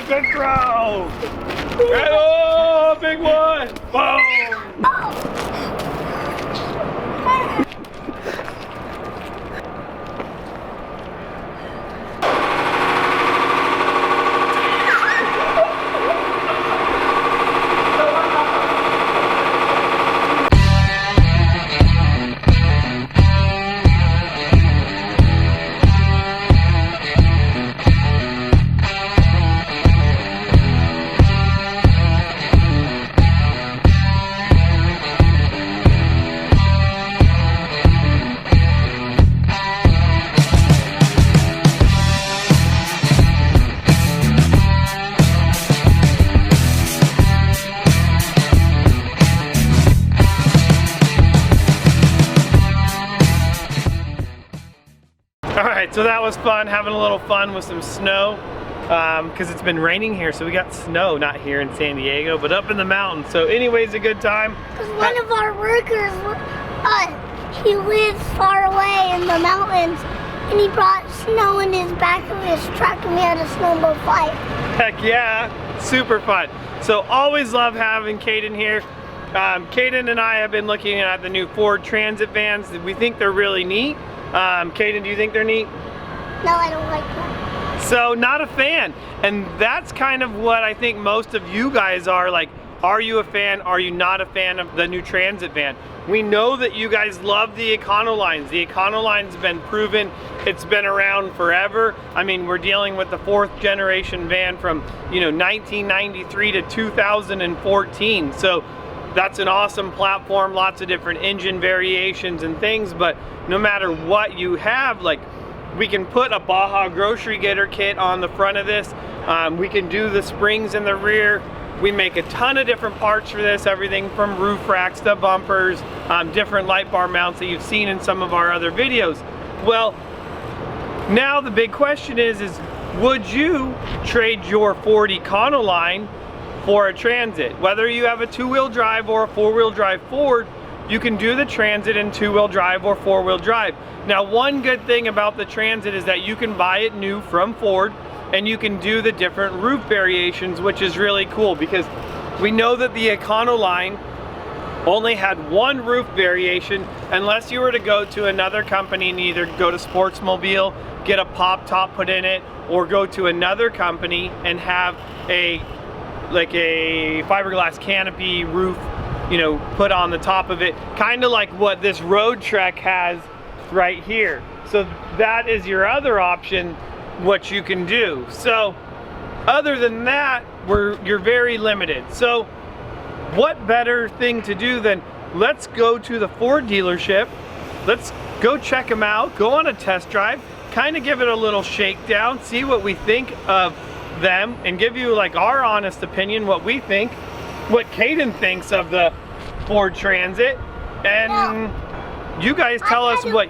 good throw. And, oh, big one. Boom. Alright, so that was fun, having a little fun with some snow, because it's been raining here, so we got snow, not here in San Diego, but up in the mountains. So anyways, a good time. Because one of our workers, he lives far away in the mountains, and he brought snow in his back of his truck, and we had a snowball fight. Heck yeah, super fun. So always love having Caden here. Caden and I have been looking at the new Ford Transit vans. We think they're really neat. Caden, do you think they're neat? No, I don't like them. So, not a fan. And that's kind of what I think most of you guys are like. Are you a fan? Are you not a fan of the new Transit van? We know that you guys love the Econolines. The Econoline's been proven. It's been around forever. I mean, we're dealing with the 4th generation van from, 1993 to 2014. So, that's an awesome platform, lots of different engine variations and things, but no matter what you have, like, we can put a Baja grocery getter kit on the front of this. We can do the springs in the rear. We make a ton of different parts for this, everything from roof racks to bumpers, different light bar mounts that you've seen in some of our other videos. Well, now the big question is would you trade your Ford Econoline for a Transit? Whether you have a 2-wheel drive or a 4-wheel drive Ford, you can do the Transit in 2-wheel drive or 4-wheel drive. Now, one good thing about the Transit is that you can buy it new from Ford, and you can do the different roof variations, which is really cool, because we know that the Econoline only had one roof variation, unless you were to go to another company and either go to Sportsmobile, get a pop top put in it, or go to another company and have a fiberglass canopy roof, put on the top of it, kind of like what this WeldTec has right here. So that is your other option, what you can do. So other than that, you're very limited. So what better thing to do than let's go to the Ford dealership, let's go check them out, go on a test drive, kind of give it a little shakedown, see what we think of them, and give you like our honest opinion, what we think, what Caden thinks of the Ford Transit, and you guys tell us what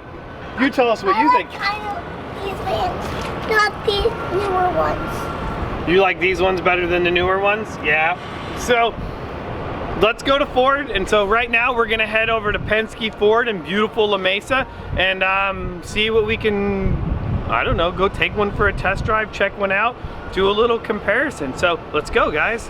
you think. These vans, not these newer ones. You like these ones better than the newer ones? Yeah. So let's go to Ford, and so right now we're gonna head over to Penske Ford in beautiful La Mesa and see what we can, I don't know, go take one for a test drive, check one out, do a little comparison. So let's go, guys.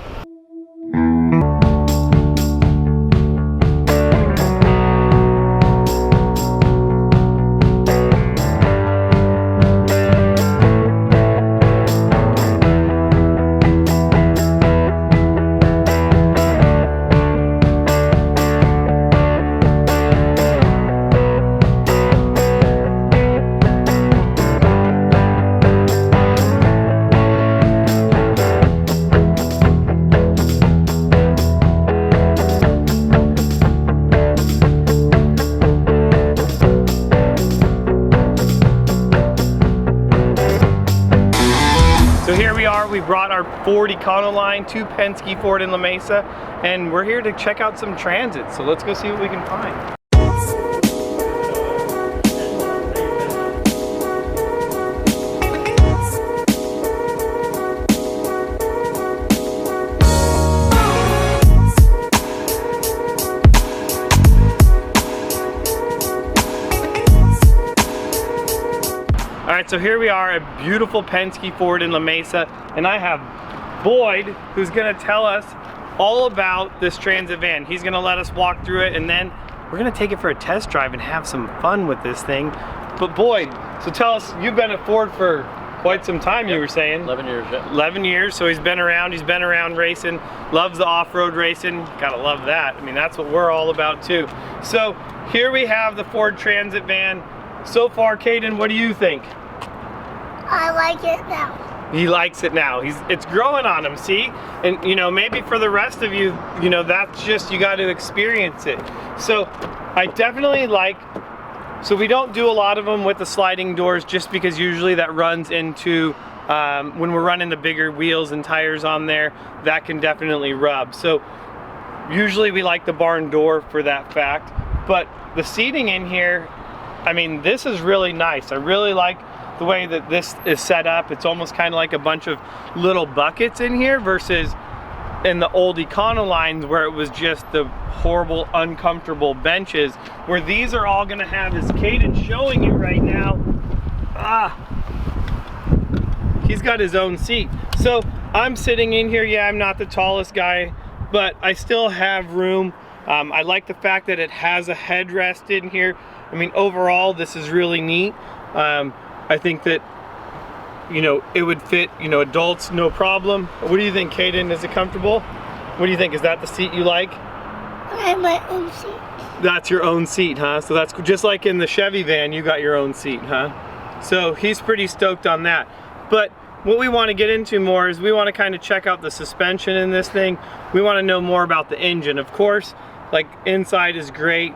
We brought our Ford Econoline to Penske Ford in La Mesa, and we're here to check out some Transits. So let's go see what we can find. Alright, so here we are at beautiful Penske Ford in La Mesa, and I have Boyd, who's gonna tell us all about this Transit van. He's gonna let us walk through it, and then we're gonna take it for a test drive and have some fun with this thing. But Boyd, so tell us, you've been at Ford for quite some time, you were saying. 11 years, yeah. 11 years, so he's been around racing, loves the off-road racing, gotta love that. I mean, that's what we're all about too. So here we have the Ford Transit van. So far, Caden, what do you think? I like it now. He likes it now. It's growing on him, see? And you know, maybe for the rest of you, you know, that's just, you got to experience it. So I definitely like, so we don't do a lot of them with the sliding doors just because usually that runs into, when we're running the bigger wheels and tires on there, that can definitely rub. So usually we like the barn door for that fact. But the seating in here, I mean, this is really nice. I really like the way that this is set up. It's almost kind of like a bunch of little buckets in here versus in the old Econolines where it was just the horrible, uncomfortable benches, where these are all gonna have, as Caden's showing you right now, he's got his own seat. So I'm sitting in here, yeah, I'm not the tallest guy, but I still have room. I like the fact that it has a headrest in here. I mean, overall, this is really neat. I think that, you know, it would fit, you know, adults, no problem. What do you think, Caden? Is it comfortable? What do you think? Is that the seat you like? I have my own seat. That's your own seat, huh? So that's just like in the Chevy van, you got your own seat, huh? So he's pretty stoked on that. But what we want to get into more is we want to kind of check out the suspension in this thing. We want to know more about the engine. Of course, like, inside is great.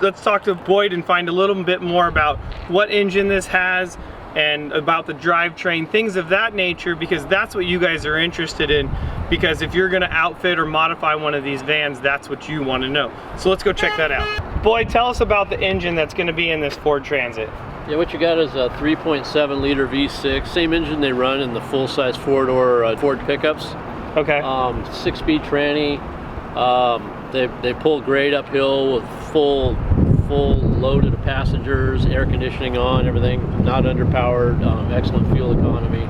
Let's talk to Boyd and find a little bit more about what engine this has and about the drivetrain, things of that nature, because that's what you guys are interested in. Because if you're going to outfit or modify one of these vans, that's what you want to know. So let's go check that out. Boyd, tell us about the engine that's going to be in this Ford Transit. Yeah, what you got is a 3.7 liter V6, same engine they run in the full-size four-door Ford pickups. Okay. 6-speed tranny. They pull great uphill with full loaded of passengers, air conditioning on, everything, not underpowered, excellent fuel economy.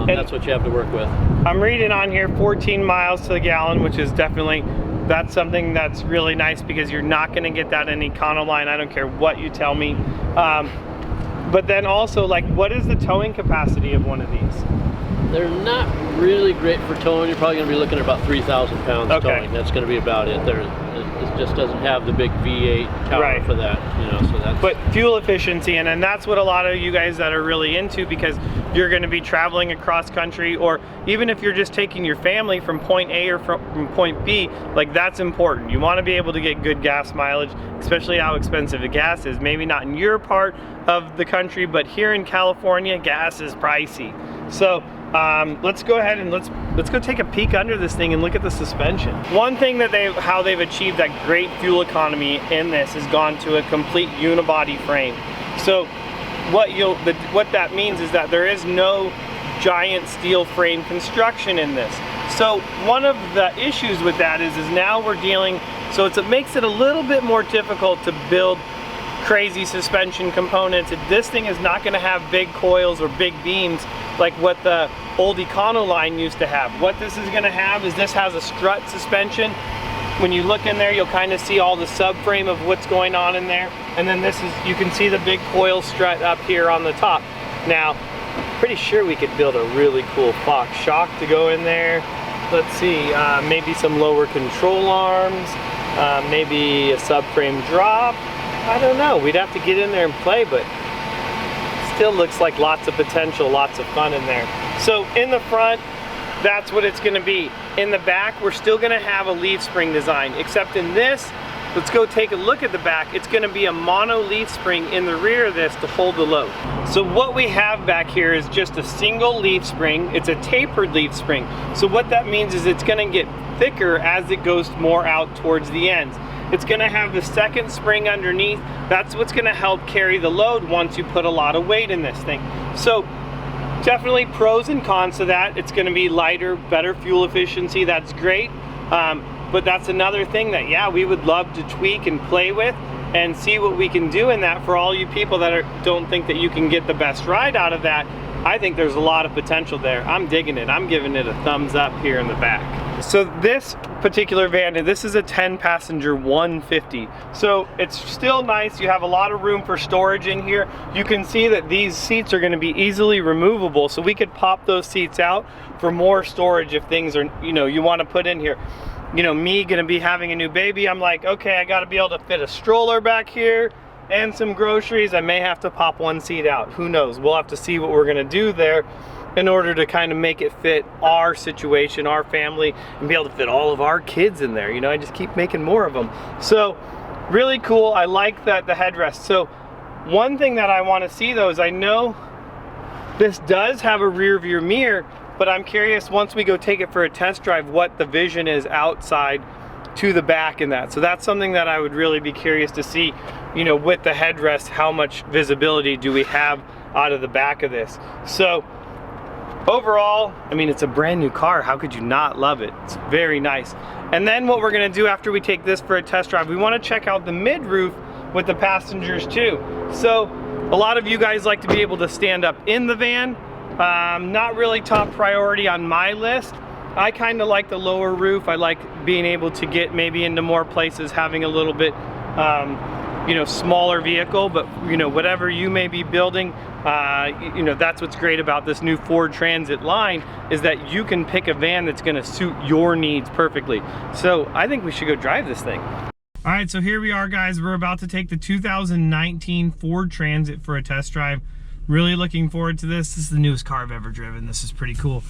That's what you have to work with. I'm reading on here 14 miles to the gallon, which is definitely, that's something that's really nice because you're not going to get that in Econoline. I don't care what you tell me. But then also, like, what is the towing capacity of one of these? They're not really great for towing. You're probably going to be looking at about 3,000 pounds towing. That's going to be about it. It just doesn't have the big V8 tower for that, you know. So that's. But fuel efficiency, and that's what a lot of you guys that are really into, because you're going to be traveling across country, or even if you're just taking your family from point A or from point B, like, that's important. You want to be able to get good gas mileage, especially how expensive the gas is. Maybe not in your part of the country, but here in California, gas is pricey. So let's go ahead and let's go take a peek under this thing and look at the suspension. One thing that how they've achieved that great fuel economy in this is gone to a complete unibody frame. So what that means is that there is no giant steel frame construction in this. So one of the issues with that is now we're dealing, so it makes it a little bit more difficult to build crazy suspension components. This thing is not going to have big coils or big beams like what the old Econoline used to have. What this is going to have is this has a strut suspension. When you look in there, you'll kind of see all the subframe of what's going on in there. And then this is, you can see the big coil strut up here on the top. Now, pretty sure we could build a really cool Fox shock to go in there. Let's see, maybe some lower control arms, maybe a subframe drop. I don't know, we'd have to get in there and play, but still looks like lots of potential, lots of fun in there. So in the front, that's what it's gonna be. In the back, we're still gonna have a leaf spring design, except in this, let's go take a look at the back. It's gonna be a mono leaf spring in the rear of this to hold the load. So what we have back here is just a single leaf spring. It's a tapered leaf spring. So what that means is it's gonna get thicker as it goes more out towards the ends. It's gonna have the second spring underneath. That's what's gonna help carry the load once you put a lot of weight in this thing. So definitely pros and cons to that. It's gonna be lighter, better fuel efficiency, that's great. But that's another thing that, yeah, we would love to tweak and play with and see what we can do in that for all you people that don't think that you can get the best ride out of that. I think there's a lot of potential there. I'm digging it. I'm giving it a thumbs up here in the back. So this particular van, this is a 10-passenger 150. So it's still nice. You have a lot of room for storage in here. You can see that these seats are going to be easily removable, so we could pop those seats out for more storage if things are, you know, you want to put in here. You know, me gonna be having a new baby, I'm like, okay, I gotta be able to fit a stroller back here and some groceries. I may have to pop one seat out. Who knows? We'll have to see what we're gonna do there in order to kind of make it fit our situation, our family, and be able to fit all of our kids in there. You know, I just keep making more of them. So really cool. I like that, the headrest. So one thing that I want to see though is, I know this does have a rear view mirror, but I'm curious, once we go take it for a test drive, what the vision is outside to the back in that. So that's something that I would really be curious to see, you know, with the headrest, how much visibility do we have out of the back of this. So overall, I mean, it's a brand new car. How could you not love it? It's very nice. And then what we're gonna do after we take this for a test drive, we wanna check out the mid-roof with the passengers too. So a lot of you guys like to be able to stand up in the van. Not really top priority on my list. I kind of like the lower roof. I like being able to get maybe into more places, having a little bit, you know, smaller vehicle, but you know, whatever you may be building, you know, that's what's great about this new Ford Transit line, is that you can pick a van that's gonna suit your needs perfectly. So I think we should go drive this thing. All right, so here we are, guys. We're about to take the 2019 Ford Transit for a test drive. Really looking forward to this. This is the newest car I've ever driven. This is pretty cool.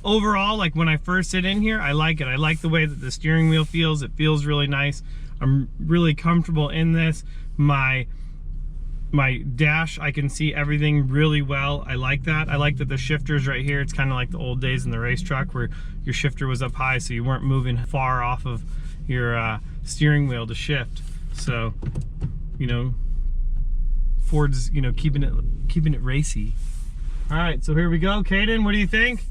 Overall, like when I first sit in here, I like it. I like the way that the steering wheel feels. It feels really nice. I'm really comfortable in this. My dash, I can see everything really well. I like that. I like that the shifter's right here. It's kind of like the old days in the race truck where your shifter was up high, so you weren't moving far off of your steering wheel to shift. So, you know, Ford's, you know, keeping it racy. All right, so here we go. Kaden, what do you think?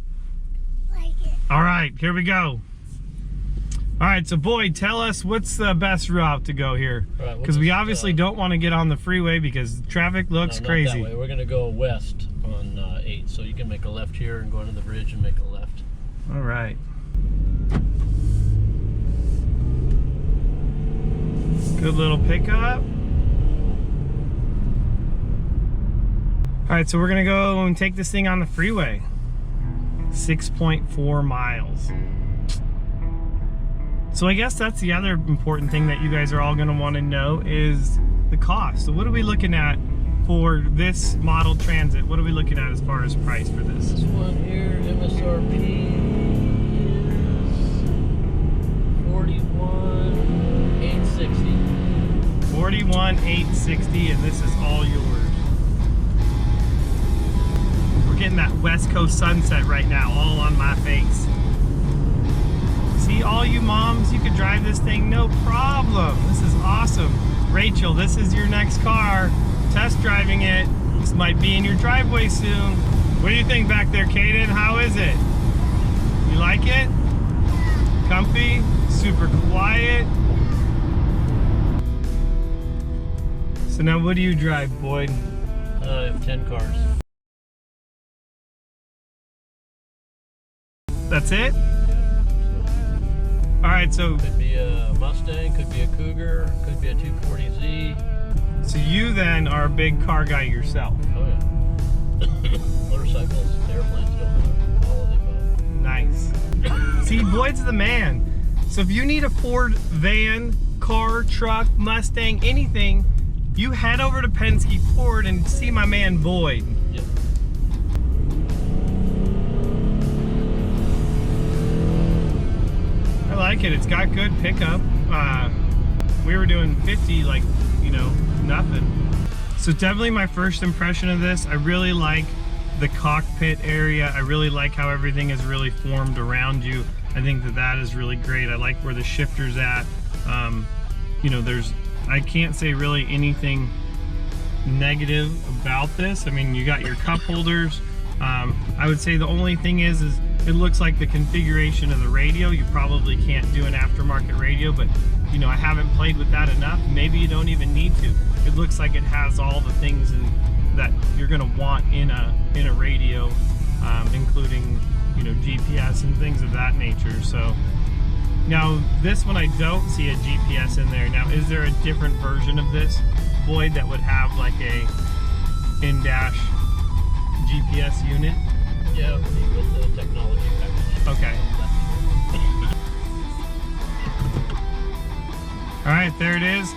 Like it. All right, here we go. All right, so Boyd, tell us what's the best route to go here, because we obviously don't want to get on the freeway because traffic looks crazy. Not that way. We're gonna go west on 8, so you can make a left here and go under the bridge and make a left. All right. Good little pickup. All right, so we're gonna go and take this thing on the freeway. 6.4 miles. So I guess that's the other important thing that you guys are all gonna wanna know is the cost. So what are we looking at for this model Transit? What are we looking at as far as price for this? This one here, MSRP is $41,860. $41,860, and this is all yours. We're getting that West Coast sunset right now, all on my face. See, all you moms, you could drive this thing no problem. This is awesome. Rachel, this is your next car. Test driving it. This might be in your driveway soon. What do you think back there, Kaden? How is it? You like it? Comfy? Super quiet? So now what do you drive, Boyd? I have 10 cars. That's it? All right, so Could be a Mustang, could be a Cougar, could be a 240Z. so you then are a big car guy yourself. Oh yeah. Motorcycles, airplanes, don't matter. All of the above. Nice. See, Boyd's the man. So if you need a Ford van, car, truck, Mustang, anything, you head over to Penske Ford and see my man Boyd. Yep. I like it. It's got good pickup. We were doing 50, like, you know, nothing. So definitely my first impression of this, I really like the cockpit area. I really like how everything is really formed around you. I think that that is really great. I like where the shifter's at. You know, I can't say really anything negative about this. I mean, you got your cup holders. I would say the only thing is it looks like the configuration of the radio. You probably can't do an aftermarket radio, but you know, I haven't played with that enough. Maybe you don't even need to. It looks like it has all the things that you're going to want in a radio, including, you know, GPS and things of that nature. So now this one I don't see a GPS in there. Now, is there a different version of this, Boyd, that would have like a in-dash GPS unit? Yeah, with the technology package. Okay. All right, there it is.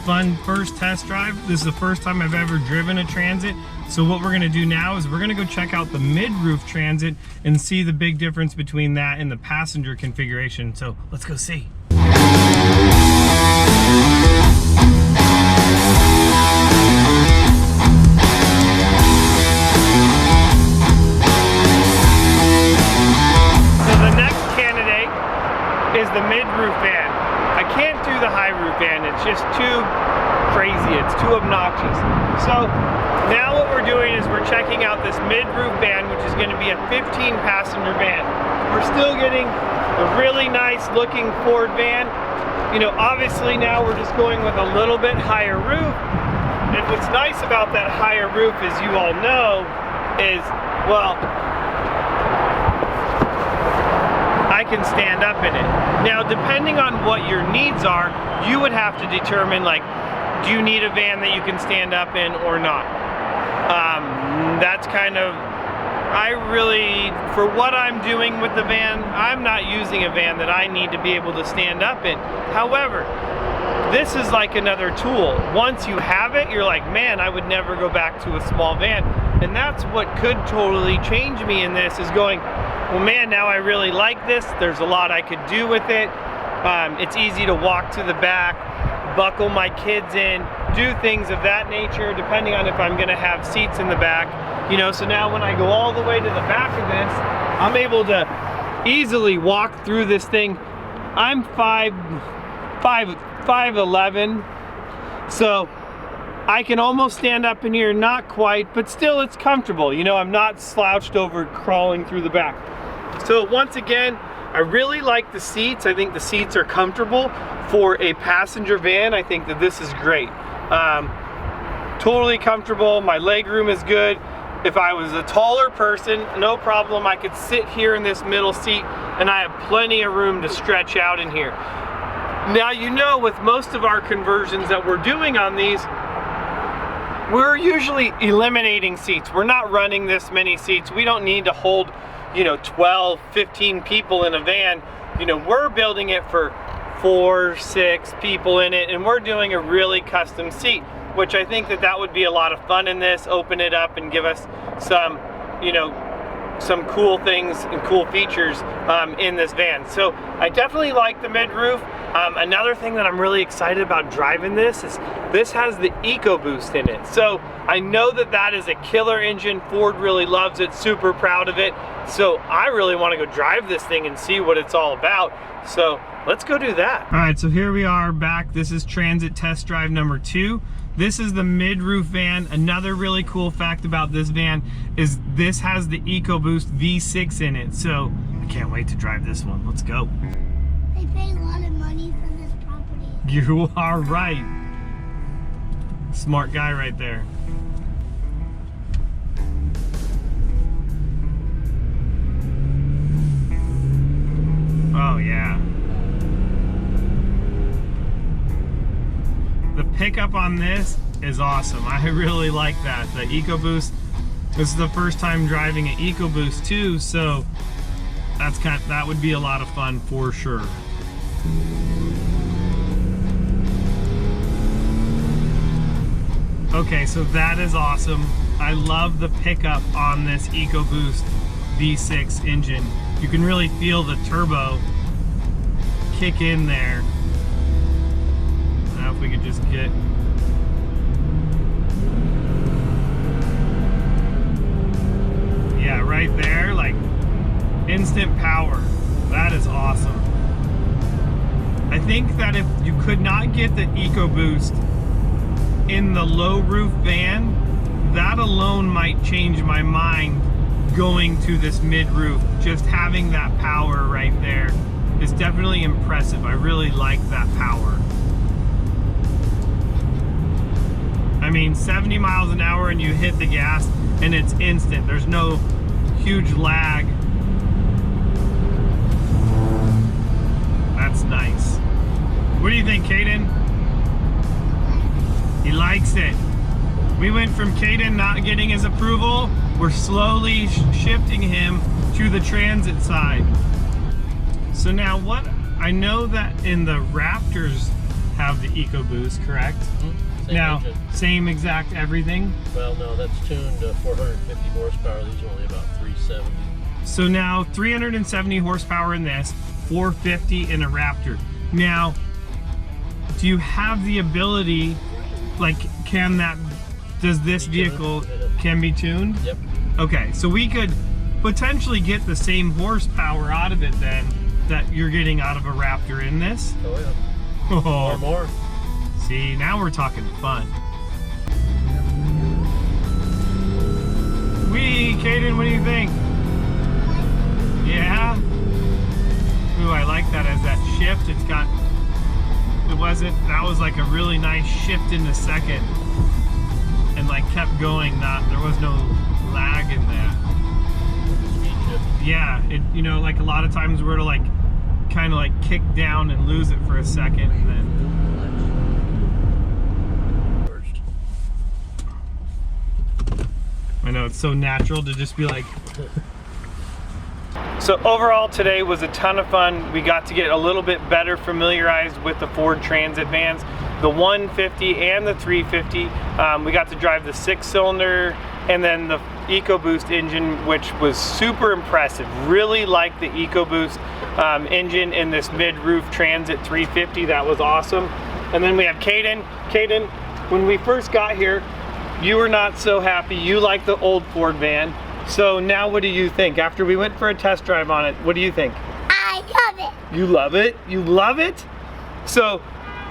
Fun first test drive. This is the first time I've ever driven a Transit. So what we're gonna do now is we're gonna go check out the mid-roof Transit and see the big difference between that and the passenger configuration. So let's go see. So the next candidate is the mid-roof van. I can't do the high roof van, it's just too crazy, it's too obnoxious. So now what we're doing is we're checking out this mid-roof van, which is going to be a 15-passenger van. We're still getting a really nice looking Ford van. You know, obviously now we're just going with a little bit higher roof. And what's nice about that higher roof, as you all know, is, well, I can stand up in it. Now, depending on what your needs are, you would have to determine, like, do you need a van that you can stand up in or not? That's kind of, I really, for what I'm doing with the van, I'm not using a van that I need to be able to stand up in. However, this is like another tool. Once you have it, you're like, man, I would never go back to a small van. And that's what could totally change me in this, is going, well, man, now I really like this. There's a lot I could do with it. It's easy to walk to the back, buckle my kids in, do things of that nature, depending on if I'm gonna have seats in the back. You know, so now when I go all the way to the back of this, I'm able to easily walk through this thing. I'm 5'11", so I can almost stand up in here, not quite, but still it's comfortable. You know, I'm not slouched over crawling through the back. So once again, I really like the seats. I think the seats are comfortable for a passenger van. I think that this is great. Totally comfortable. My leg room is good. If I was a taller person, no problem. I could sit here in this middle seat and I have plenty of room to stretch out in here. Now, you know, with most of our conversions that we're doing on these, we're usually eliminating seats. We're not running this many seats. We don't need to hold, you know, 12, 15 people in a van. You know, we're building it for 4, 6 people in it, and we're doing a really custom seat, which I think that that would be a lot of fun in this. Open it up and give us some, you know, some cool things and cool features in this van. So I definitely like the mid-roof. Another thing that I'm really excited about driving this is this has the EcoBoost in it. So I know that that is a killer engine. Ford really loves it, super proud of it. So I really want to go drive this thing and see what it's all about. So let's go do that. All right, so here we are back. This is Transit test drive number 2. This is the mid-roof van. Another really cool fact about this van is this has the EcoBoost V6 in it. So I can't wait to drive this one. Let's go. They pay a lot of money for this property. You are right. Smart guy right there. Oh yeah. The pickup on this is awesome. I really like that. The EcoBoost, this is the first time driving an EcoBoost too, so that would be a lot of fun for sure. Okay, so that is awesome. I love the pickup on this EcoBoost V6 engine. You can really feel the turbo kick in there. Now if we could just get, yeah, right there, like instant power. That is awesome. I think that if you could not get the EcoBoost in the low roof van, that alone might change my mind going to this mid roof. Just having that power right there is definitely impressive. I really like that power. I mean, 70 miles an hour and you hit the gas and it's instant. There's no huge lag. That's nice. What do you think, Caden? He likes it. We went from Caden not getting his approval. We're slowly shifting him to the transit side. So now what, I know that in the Raptors have the EcoBoost, correct? Mm-hmm. Now, engine. same exact everything? Well, no, that's tuned to 450 horsepower. These are only about 370. So now 370 horsepower in this, 450 in a Raptor. Now, do you have the ability, like, does this vehicle can be tuned? Yep. Okay, so we could potentially get the same horsepower out of it then that you're getting out of a Raptor in this. Oh yeah. Oh. Or more. See, now we're talking fun. Caden, what do you think? Yeah? Ooh, I like that as that shift. That was like a really nice shift in the second. And like kept going, there was no lag in that. Speed shift. Yeah, you know, like a lot of times we're to like kind of like kick down and lose it for a second and then. I know, it's so natural to just be like. So overall today was a ton of fun. We got to get a little bit better familiarized with the Ford Transit vans, the 150 and the 350. We got to drive the 6-cylinder and then the EcoBoost engine, which was super impressive. Really liked the EcoBoost engine in this mid-roof Transit 350. That was awesome. And then we have Caden. Caden, when we first got here, you were not so happy. You liked the old Ford van. So now what do you think? After we went for a test drive on it, what do you think? I love it. You love it? You love it? So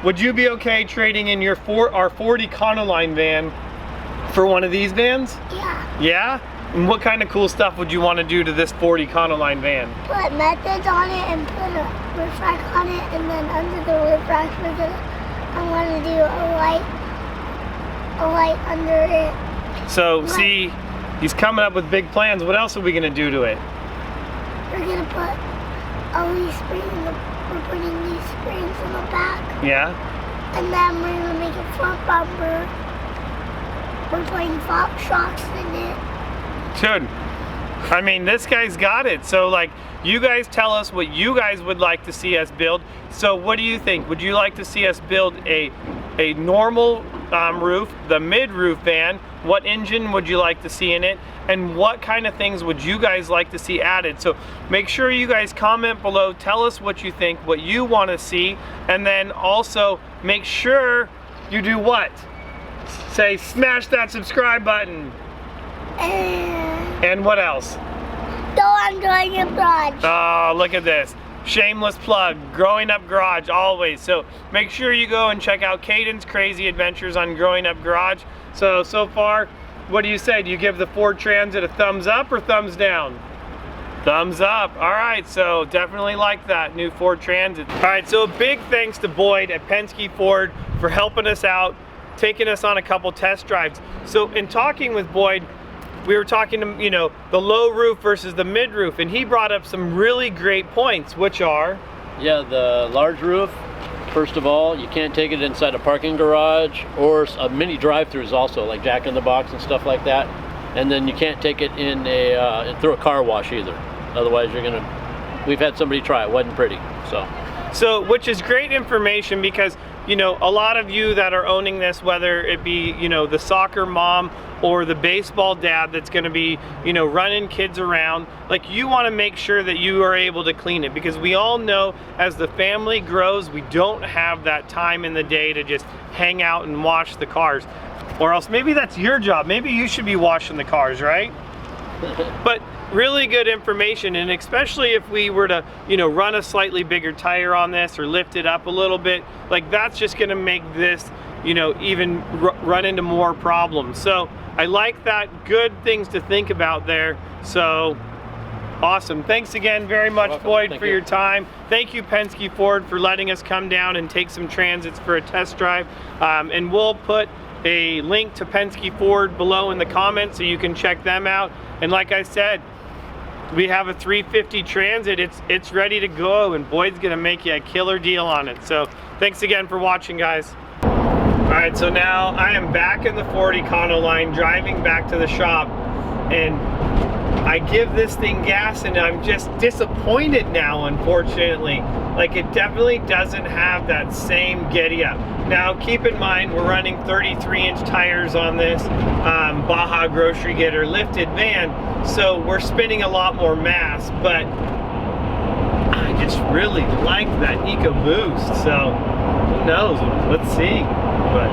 would you be okay trading in our Ford Econoline van for one of these vans? Yeah. Yeah? And what kind of cool stuff would you want to do to this Ford Econoline van? Put methods on it and put a roof rack on it, and then under the roof rack I want to do a light under it. So see, he's coming up with big plans. What else are we gonna do to it? We're gonna put we're putting these springs in the back. Yeah? And then we're gonna make a front bumper. We're putting Fox shocks in it. Good. I mean, this guy's got it. So like, you guys tell us what you guys would like to see us build. So what do you think? Would you like to see us build a normal roof, the mid-roof van? What engine would you like to see in it? And what kind of things would you guys like to see added? So make sure you guys comment below, tell us what you think, what you want to see, and then also make sure you do what? Say, smash that subscribe button. And what else? Go on Growing Up Garage. Oh, look at this. Shameless plug, Growing Up Garage always. So make sure you go and check out Caden's crazy adventures on Growing Up Garage. So far, what do you say? Do you give the Ford Transit a thumbs up or thumbs down? Thumbs up. All right, so definitely like that new Ford Transit. All right, so a big thanks to Boyd at Penske Ford for helping us out, taking us on a couple test drives. So in talking with Boyd, we were talking to, you know, the low roof versus the mid roof, and he brought up some really great points, which are? Yeah, the large roof, first of all, you can't take it inside a parking garage or a mini drive-throughs also, like Jack in the Box and stuff like that. And then you can't take it in through a car wash either. Otherwise you're gonna, we've had somebody try it, wasn't pretty, so. Which is great information because, you know, a lot of you that are owning this, whether it be, you know, the soccer mom or the baseball dad that's going to be, you know, running kids around, like, you want to make sure that you are able to clean it, because we all know as the family grows, we don't have that time in the day to just hang out and wash the cars. Or else maybe that's your job. Maybe you should be washing the cars, right? But really good information, and especially if we were to, you know, run a slightly bigger tire on this or lift it up a little bit, like, that's just going to make this, you know, even run into more problems. So I like that. Good things to think about there. So awesome. Thanks again very much, Boyd, for your time. Thank you, Penske Ford, for letting us come down and take some Transits for a test drive. And we'll put a link to Penske Ford below in the comments so you can check them out. And like I said, we have a 350 Transit. It's ready to go, and Boyd's gonna make you a killer deal on it. So thanks again for watching, guys. All right, so now I am back in the Ford Econoline, driving back to the shop, and I give this thing gas and I'm just disappointed now, unfortunately. Like, it definitely doesn't have that same giddy up. Now keep in mind, we're running 33-inch tires on this Baja Grocery Getter lifted van, so we're spinning a lot more mass, but I just really like that EcoBoost, so who knows, let's see. But